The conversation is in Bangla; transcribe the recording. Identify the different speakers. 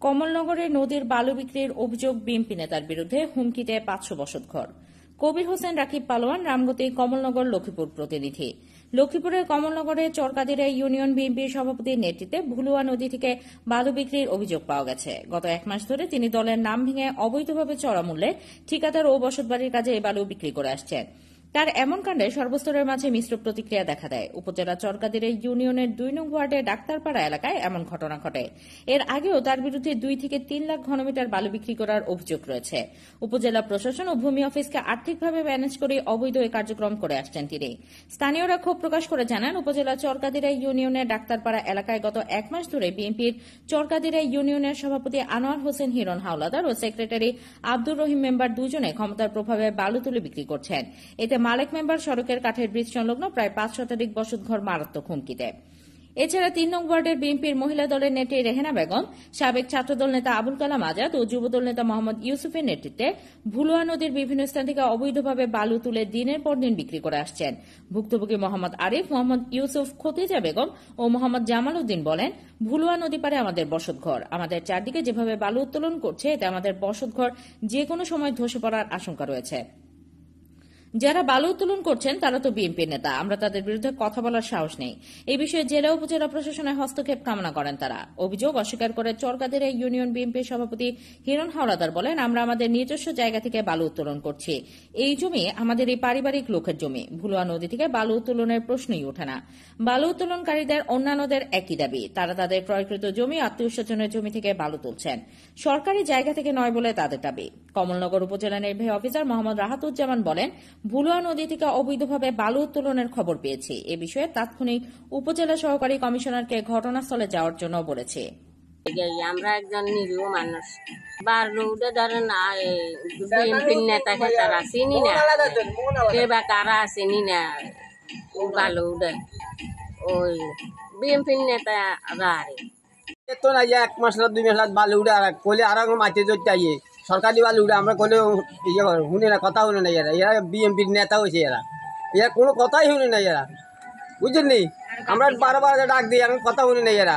Speaker 1: কমলনগরে নদীর বালু বিক্রির অভিযোগ বিএনপি নেতার বিরুদ্ধে হুমকিতে ৫০০ বসতঘর। কবির হোসেন রাকিব পালোয়ান, রামগতি, কমলনগর, লক্ষ্মীপুর প্রতিনিধি। লক্ষ্মীপুরের কমলনগরে চরকাদিরা ইউনিয়ন বিএনপির সভাপতির নেতৃত্বে ভুলুয়া নদী থেকে বালু বিক্রির অভিযোগ পাওয়া গেছে। গত ১ মাস ধরে তিনি দলের নাম ভেঙে অবৈধভাবে চড়া মূল্যে ঠিকাদার ও বসতবাড়ির কাজে এই বালু বিক্রি করে আসছেন। তার এমন কাণ্ডে সর্বস্তরের মাঝে মিশ্র প্রতিক্রিয়া দেখা দেয়। উপজেলা চরকাদিরা ইউনিয়নের ২ নং ওয়ার্ডের ডাক্তারপাড়া এলাকায় এমন ঘটনা ঘটে। এর আগেও তার বিরুদ্ধে ২ থেকে ৩ লাখ ঘনমিটার বালু বিক্রি করার অভিযোগ রয়েছে। উপজেলা প্রশাসন ও ভূমি অফিসকে আর্থিকভাবে ম্যানেজ করে অবৈধ এই কার্যক্রম করে আসছেন তিনি। স্থানীয়রা ক্ষোভ প্রকাশ করে জানান, উপজেলা চরকাদিরা ইউনিয়নের ডাক্তারপাড়া এলাকায় গত ১ মাস ধরে বিএনপির চরকাদিরা ইউনিয়নের সভাপতি আনোয়ার হোসেন হিরণ হাওলাদার ও সেক্রেটারি আব্দুর রহিম মেম্বার দুজনে ক্ষমতার প্রভাবে বালু তুলে বিক্রি করছেন। এতে মালেক মেম্বার সড়কের কাঠের ব্রিজ সংলগ্ন প্রায় ৫ শতাধিক বসতঘর মারাত্মক হুমকি দেয়। এছাড়া ৩ নং ওয়ার্ডের বিএনপির মহিলা দলের নেত্রী রেহেনা বেগম, সাবেক ছাত্রদল নেতা আবুল কালাম আজাদ ও যুবদল নেতা মোহাম্মদ ইউসুফের নেতৃত্বে ভুলুয়া নদীর বিভিন্ন স্থান থেকে অবৈধভাবে বালু তুলে দিনের পর দিন বিক্রি করে আসছেন। ভুক্তভোগী মোহাম্মদ আরিফ, মোহাম্মদ ইউসুফ, খতিজা বেগম ও মোহাম্মদ জামাল উদ্দিন বলেন, ভুলুয়া নদী পারে আমাদের বসতঘর। আমাদের চারদিকে যেভাবে বালু উত্তোলন করছে, এতে আমাদের বসতঘর যে কোনো সময় ধসে পড়ার আশঙ্কা রয়েছে। যারা বালু উত্তোলন করছেন তারা তো বিএনপির নেতা, আমরা তাদের বিরুদ্ধে কথা বলার সাহস নেই। এই বিষয়ে জেলা উপজেলা প্রশাসনের হস্তক্ষেপ কামনা করেন তারা। অভিযোগ অস্বীকার করে চরকাদিরা ইউনিয়ন বিএনপির সভাপতি হিরণ হাওলাদার বলেন, আমরা আমাদের নিজস্ব জায়গা থেকে বালু উত্তোলন করছি। এই জমি আমাদের এই পারিবারিক লোকের জমি। ভুলুয়া নদী থেকে বালু উত্তোলনের প্রশ্নই ওঠে না। বালু উত্তোলনকারীদের অন্যান্যদের একই দাবি, তারা তাদের ক্রয়কৃত জমি, আত্মীয় স্বজনের জমি থেকে বালু তুলছেন। সরকারি জায়গা থেকে নয় বলে তাদের দাবি। কমলনগর উপজেলা নির্বাহী অফিসার মোহাম্মদ রাহাতুজ্জামান বলেন, ভুলুয়া নদী থেকে অবৈধভাবে বালু উত্তোলনের খবর পেয়েছি। এ বিষয়ে তাৎক্ষণিক উপজেলা সহকারী কমিশনারকে ঘটনাস্থলে যাওয়ার জন্য বলেছে।
Speaker 2: আমরা একজন নিরীহ মানুষ, বালুটা ধরেন বিএনপির নেতাকে তারা চিনি না, কে বা কারা চিনি না। বালুটা ওই বিএনপির নেতারা
Speaker 3: তো না, ১ মাস ২ মাস বালু উঠে আর কোলে আর মাটি ধরতে আইয়ে সরকারি বালু উঠে আমরা কোলে ইয়ে শুনে না, কথা শুনে না। এরা বিএনপির নেতা হয়েছে, এরা কোনো কথাই শুনে না। এরা বুঝছেন নি, আমরা বারবার ডাক দিই, এখন কথা শুনে না। এরা